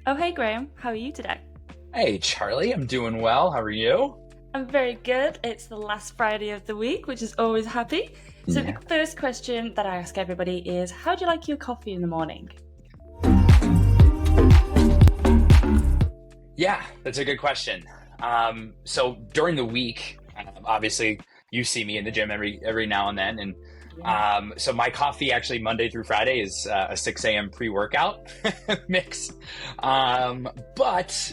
Oh, hey Graham, how are you today? Hey, Charlie, I'm doing well. How are you? I'm very good. It's the last Friday of the week, which is always happy. So, the Yeah. first question that I ask everybody is how do you like your coffee in the morning? Yeah, that's a good question. So during the week, obviously you see me in the gym every now and then, and Yeah. so my coffee actually Monday through Friday is a 6 a.m. pre-workout mix. But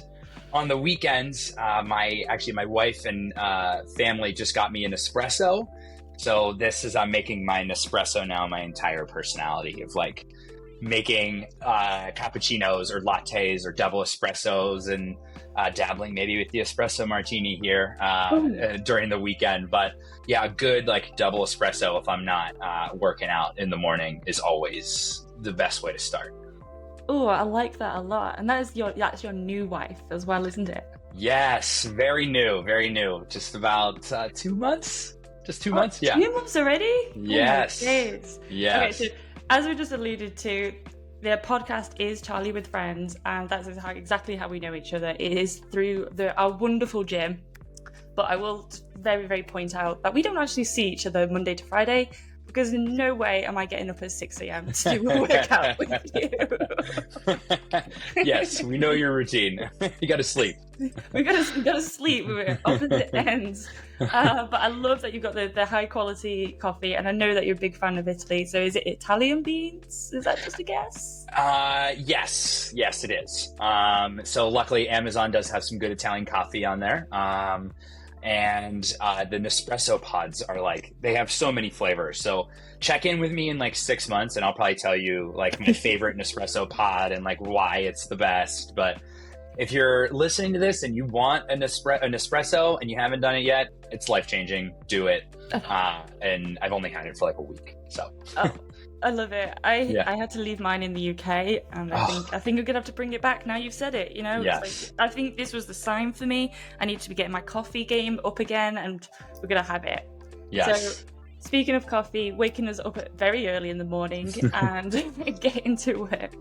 on the weekends, my wife and family just got me an espresso. So this is I'm making my Nespresso now my entire personality of like making cappuccinos or lattes or double espressos and dabbling maybe with the espresso martini here Oh, during the weekend. But yeah, a good like double espresso if I'm not working out in the morning is always the best way to start. oh, I like that a lot. And that's your new wife as well, isn't it? Yes, very new, very new. Just about 2 months. Just two Oh, months. Yeah. 2 months already? Oh my Yes. days. Okay, so Yes. as we just alluded to, the podcast is Charlie with Friends, and that's exactly how we know each other. It is through our wonderful gym. But I will very, very point out that we don't actually see each other Monday to Friday because in no way am I getting up at 6 a.m. to do a workout with you. Yes, we know your routine. You got to sleep. we gotta sleep. We're opposite ends. But I love that you've got the high quality coffee, and I know that you're a big fan of Italy. So is it Italian beans? Is that just a guess? Yes, it is. So luckily, Amazon does have some good Italian coffee on there. And the Nespresso pods are like they have so many flavors. So check in with me in like 6 months, and I'll probably tell you like my favorite Nespresso pod and like why it's the best. But if you're listening to this and you want an espresso and you haven't done it yet, it's life changing. Do it. And I've only had it for like a week, so Oh, I love it. I yeah. I had to leave mine in the UK, and I Oh, think I think I'm gonna have to bring it back now you've said it. It's yes, like I think this was the sign for me. I need to be getting my coffee game up again, and we're gonna have it. So, yes. speaking of coffee, waking us up very early in the morning and getting to work.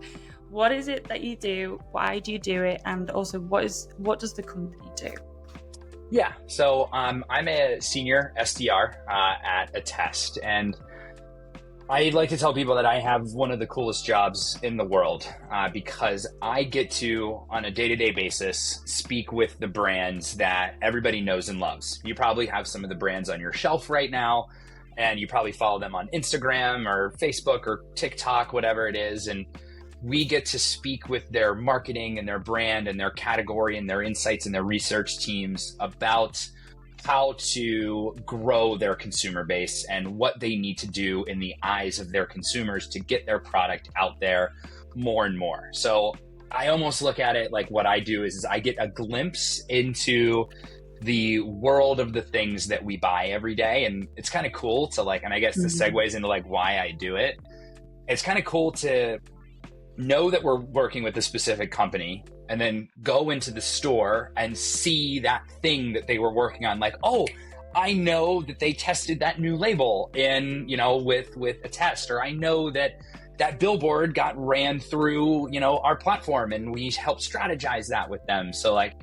What is it that you do? Why do you do it? And also, what does the company do? Yeah, so I'm a senior SDR at Attest, and I like to tell people that I have one of the coolest jobs in the world because I get to, on a day-to-day basis, speak with the brands that everybody knows and loves. You probably have some of the brands on your shelf right now, and you probably follow them on Instagram or Facebook or TikTok, whatever it is, and we get to speak with their marketing and their brand and their category and their insights and their research teams about how to grow their consumer base and what they need to do in the eyes of their consumers to get their product out there more and more. So I almost look at it like what I do is I get a glimpse into the world of the things that we buy every day. And it's kind of cool to like, and I guess this Mhm. segues into like why I do it. It's kind of cool to know that we're working with a specific company and then go into the store and see that thing that they were working on like, oh, I know that they tested that new label in, with a test, or I know that that billboard got ran through, our platform and we helped strategize that with them. So like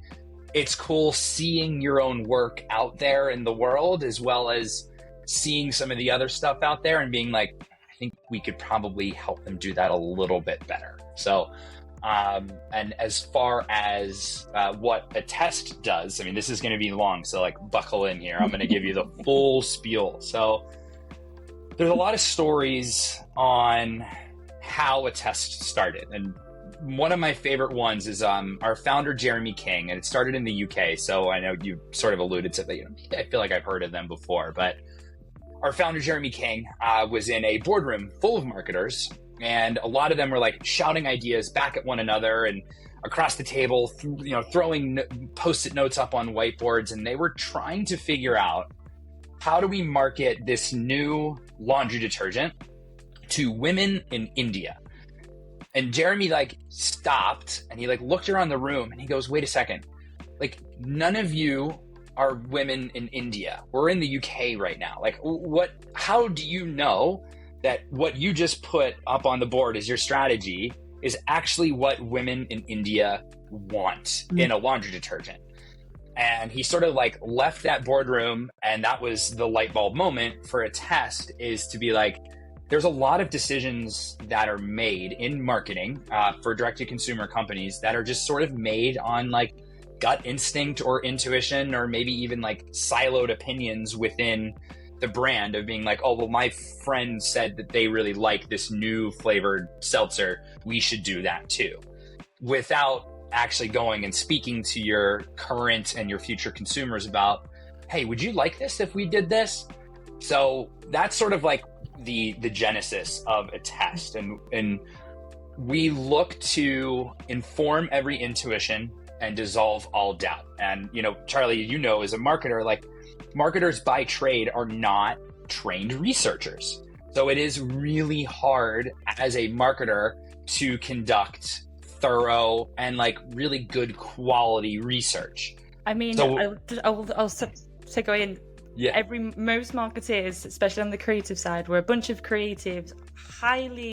it's cool seeing your own work out there in the world as well as seeing some of the other stuff out there and being like, I think we could probably help them do that a little bit better. So, and as far as what a test does, I mean, this is going to be long, so like buckle in here. I'm going to give you the full spiel. So there's a lot of stories on how a test started. And one of my favorite ones is our founder, Jeremy King, and it started in the UK. So I know you sort of alluded to that. I feel like I've heard of them before, but our founder, Jeremy King, was in a boardroom full of marketers, and a lot of them were like shouting ideas back at one another and across the table, throwing post-it notes up on whiteboards, and they were trying to figure out how do we market this new laundry detergent to women in India. And Jeremy like stopped and he like looked around the room and he goes, wait a second, like none of you are women in India. We're in the UK right now. Like how do you know that what you just put up on the board is your strategy is actually what women in India want in a laundry detergent. And he sort of like left that boardroom, and that was the light bulb moment for a test, is to be like, there's a lot of decisions that are made in marketing for direct-to-consumer companies that are just sort of made on like gut instinct or intuition, or maybe even like siloed opinions within the brand of being like, oh, well, my friend said that they really like this new flavored seltzer. We should do that too. Without actually going and speaking to your current and your future consumers about, hey, would you like this if we did this? So that's sort of like the genesis of a test. And we look to inform every intuition and dissolve all doubt. And, you know, Charlie, you know, as a marketer, like marketers by trade are not trained researchers. So it is really hard as a marketer to conduct thorough and like really good quality research. I mean, so, I'll go in. Yeah. Most marketeers, especially on the creative side, were a bunch of creatives, highly